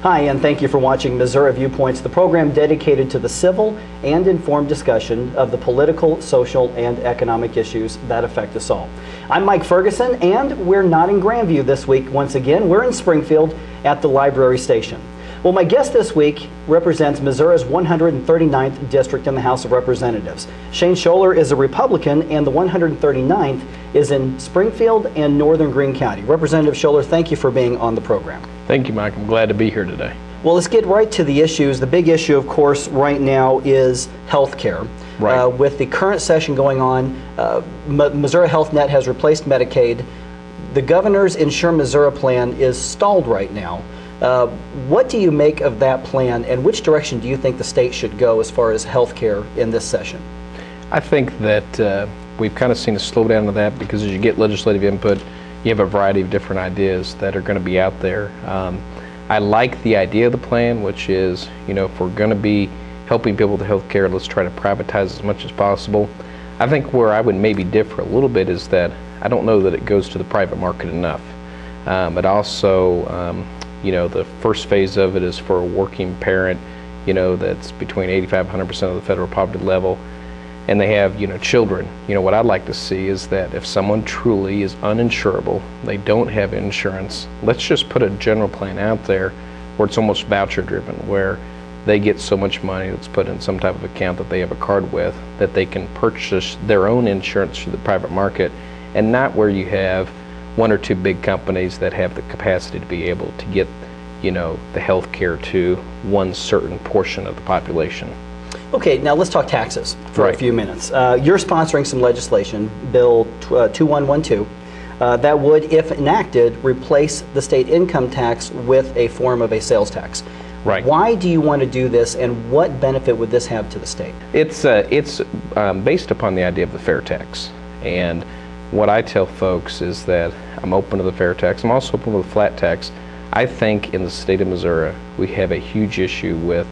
Hi, and thank you for watching Missouri Viewpoints, the program dedicated to the civil and informed discussion of the political, social, and economic issues that affect us all. I'm Mike Ferguson, and we're not in Grandview this week once again. We're in Springfield at the library station. Well, my guest this week represents Missouri's 139th district in the House of Representatives. Shane Schoeller is a Republican, and the 139th is in Springfield and Northern Greene County. Representative Schoeller, thank you for being on the program. Thank you, Mike. I'm glad to be here today. Well, let's get right to the issues. The big issue, of course, right now is health care. Right. With the current session going on, Missouri Health Net has replaced Medicaid. The governor's Insure Missouri plan is stalled right now. What do you make of that plan, and which direction do you think the state should go as far as health care in this session? I think that we've kind of seen a slowdown of that because as you get legislative input, you have a variety of different ideas that are going to be out there. I like the idea of the plan, which is, you know, if we're going to be helping people with health care, let's try to privatize as much as possible. I think where I would maybe differ a little bit is that I don't know that it goes to the private market enough. But also, you know, the first phase of it is for a working parent, you know, that's between 85–100% of the federal poverty level, and they have, you know, children. You know, what I'd like to see is that if someone truly is uninsurable, they don't have insurance, let's just put a general plan out there where it's almost voucher driven, where they get so much money that's put in some type of account that they have a card with, that they can purchase their own insurance through the private market, and not where you have one or two big companies that have the capacity to be able to get, you know, the health care to one certain portion of the population. Okay, now let's talk taxes for Right. a few minutes. You're sponsoring some legislation, Bill 2112, that would, if enacted, replace the state income tax with a form of a sales tax. Right. Why do you want to do this, and what benefit would this have to the state? It's based upon the idea of the fair tax. And what I tell folks is that I'm open to the fair tax. I'm also open to the flat tax. I think in the state of Missouri, we have a huge issue with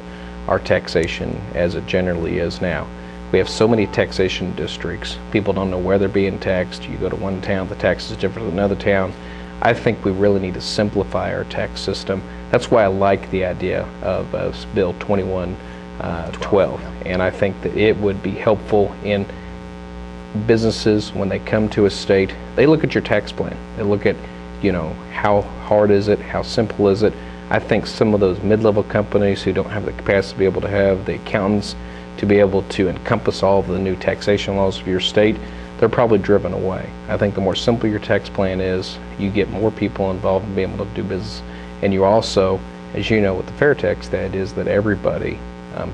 our taxation as it generally is now. We have so many taxation districts. People don't know where they're being taxed. You go to one town, the tax is different than another town. I think we really need to simplify our tax system. That's why I like the idea of Bill 2112. And I think that it would be helpful in businesses when they come to a state. They look at your tax plan. They look at, you know, how hard is it, how simple is it. I think some of those mid-level companies who don't have the capacity to be able to have the accountants to be able to encompass all of the new taxation laws of your state, they're probably driven away. I think the more simple your tax plan is, you get more people involved in being able to do business, and you also, as you know, with the fair tax, that is that everybody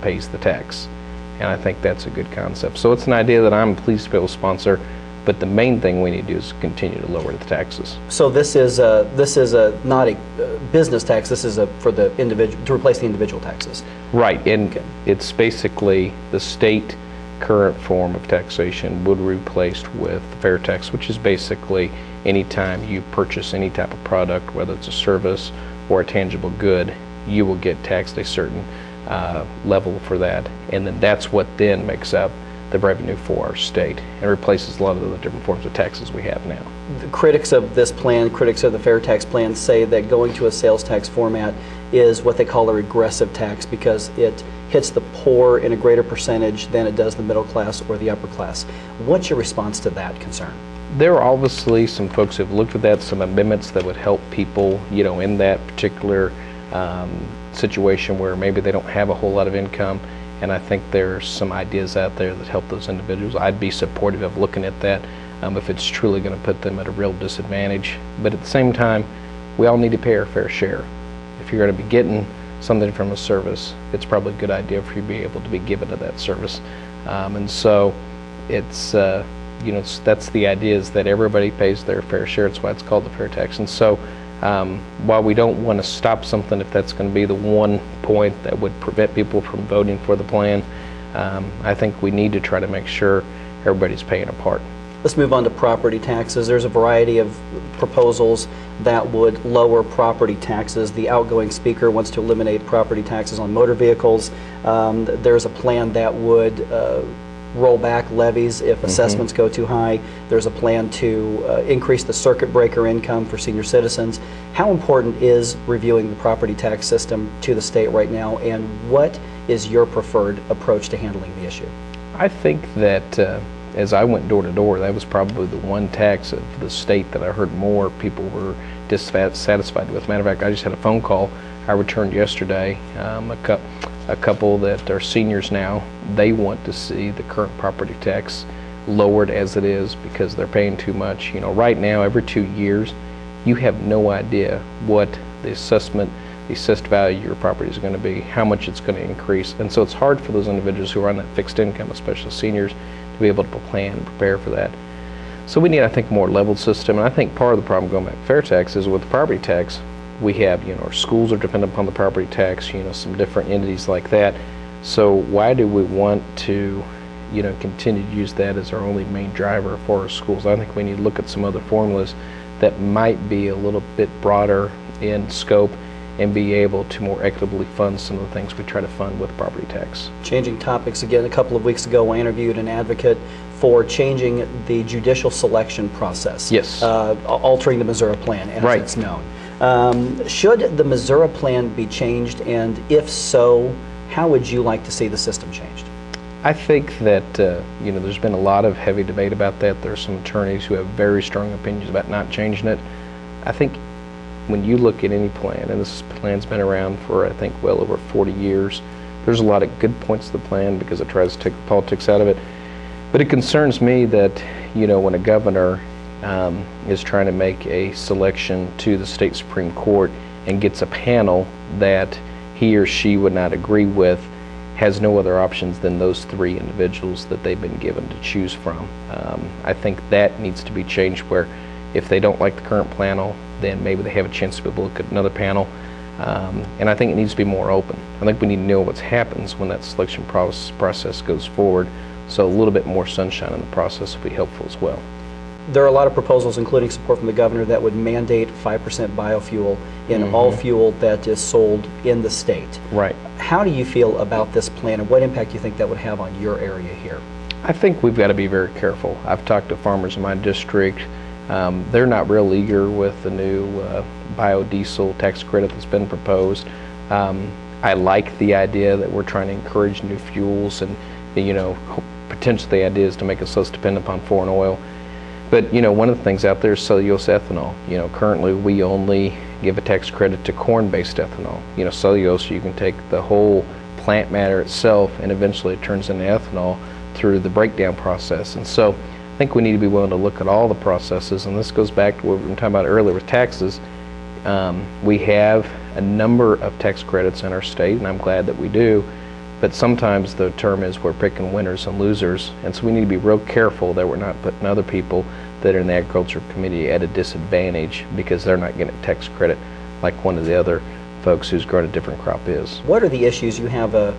pays the tax. And I think that's a good concept. So it's an idea that I'm pleased to be able to sponsor. But the main thing we need to do is continue to lower the taxes. So this is not a business tax. This is for the individual, to replace the individual taxes. Right, and it's basically the state current form of taxation would be replaced with the fair tax, which is basically anytime you purchase any type of product, whether it's a service or a tangible good, you will get taxed a certain level for that, and then that's what then makes up the revenue for our state and replaces a lot of the different forms of taxes we have now. The critics of this plan, critics of the fair tax plan, say that going to a sales tax format is what they call a regressive tax because it hits the poor in a greater percentage than it does the middle class or the upper class. What's your response to that concern? There are obviously some folks who've looked at that, some amendments that would help people, you know, in that particular situation where maybe they don't have a whole lot of income. And I think there's some ideas out there that help those individuals. I'd be supportive of looking at that if it's truly going to put them at a real disadvantage. But at the same time, we all need to pay our fair share. If you're going to be getting something from a service, it's probably a good idea for you to be able to be given to that service. And so it's, you know, that's the idea, is that everybody pays their fair share. That's why it's called the fair tax. And so while we don't want to stop something if that's going to be the one point that would prevent people from voting for the plan, I think we need to try to make sure everybody's paying a part. Let's move on to property taxes. There's a variety of proposals that would lower property taxes. The outgoing speaker wants to eliminate property taxes on motor vehicles. There's a plan that would roll back levies if assessments go too high. There's a plan to increase the circuit breaker income for senior citizens. How important is reviewing the property tax system to the state right now, and what is your preferred approach to handling the issue? I think that as I went door to door, that was probably the one tax of the state that I heard more people were dissatisfied with. Matter of fact, I just had a phone call I returned yesterday. A couple that are seniors now, they want to see the current property tax lowered as it is because they're paying too much. You know, right now, every 2 years, you have no idea what the assessed value of your property is going to be, how much it's going to increase. And so it's hard for those individuals who are on that fixed income, especially seniors, to be able to plan and prepare for that. So we need, I think, a more leveled system. And I think part of the problem going back to fair tax is with the property tax, we have, our schools are dependent upon the property tax, some different entities like that. So why do we want to, continue to use that as our only main driver for our schools? I think we need to look at some other formulas that might be a little bit broader in scope and be able to more equitably fund some of the things we try to fund with property tax. Changing topics again, a couple of weeks ago I interviewed an advocate for changing the judicial selection process. Yes. Altering the Missouri plan as it's known. Should the Missouri plan be changed, and if so, how would you like to see the system changed? I think that there's been a lot of heavy debate about that. There's some attorneys who have very strong opinions about not changing it. I think when you look at any plan, and this plan's been around for I think well over 40 years, there's a lot of good points to the plan because it tries to take the politics out of it. But it concerns me that when a governor is trying to make a selection to the state Supreme Court and gets a panel that he or she would not agree with, has no other options than those 3 individuals that they've been given to choose from. I think that needs to be changed, where if they don't like the current panel, then maybe they have a chance to be able to look at another panel. And I think it needs to be more open. I think we need to know what happens when that selection process goes forward, so a little bit more sunshine in the process would be helpful as well. There are a lot of proposals, including support from the governor, that would mandate 5% biofuel in all fuel that is sold in the state. Right. How do you feel about this plan, and what impact do you think that would have on your area here? I think we've got to be very careful. I've talked to farmers in my district. They're not real eager with the new biodiesel tax credit that's been proposed. I like the idea that we're trying to encourage new fuels, and potentially the idea is to make us less dependent upon foreign oil. But one of the things out there is cellulose ethanol. Currently we only give a tax credit to corn-based ethanol. Cellulose, you can take the whole plant matter itself and eventually it turns into ethanol through the breakdown process. And so I think we need to be willing to look at all the processes, and this goes back to what we were talking about earlier with taxes. We have a number of tax credits in our state, and I'm glad that we do. But sometimes the term is we're picking winners and losers, and so we need to be real careful that we're not putting other people that are in the agriculture committee at a disadvantage because they're not getting a tax credit like one of the other folks who's grown a different crop is. What are the issues you have a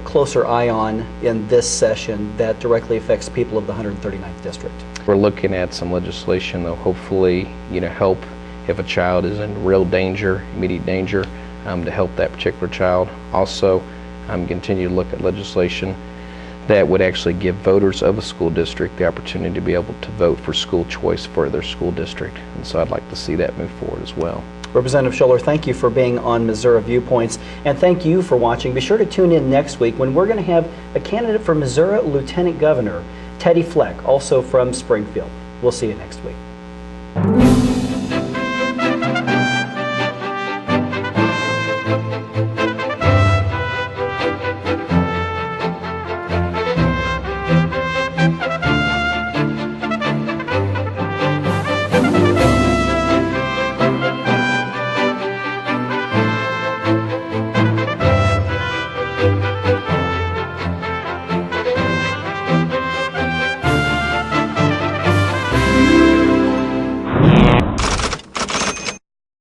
closer eye on in this session that directly affects people of the 139th district? We're looking at some legislation that will hopefully help if a child is in real danger, immediate danger, to help that particular child. Also, continue to look at legislation that would actually give voters of a school district the opportunity to be able to vote for school choice for their school district. And so I'd like to see that move forward as well. Representative Schoeller, thank you for being on Missouri Viewpoints, and thank you for watching. Be sure to tune in next week when we're going to have a candidate for Missouri Lieutenant Governor, Teddy Fleck, also from Springfield. We'll see you next week.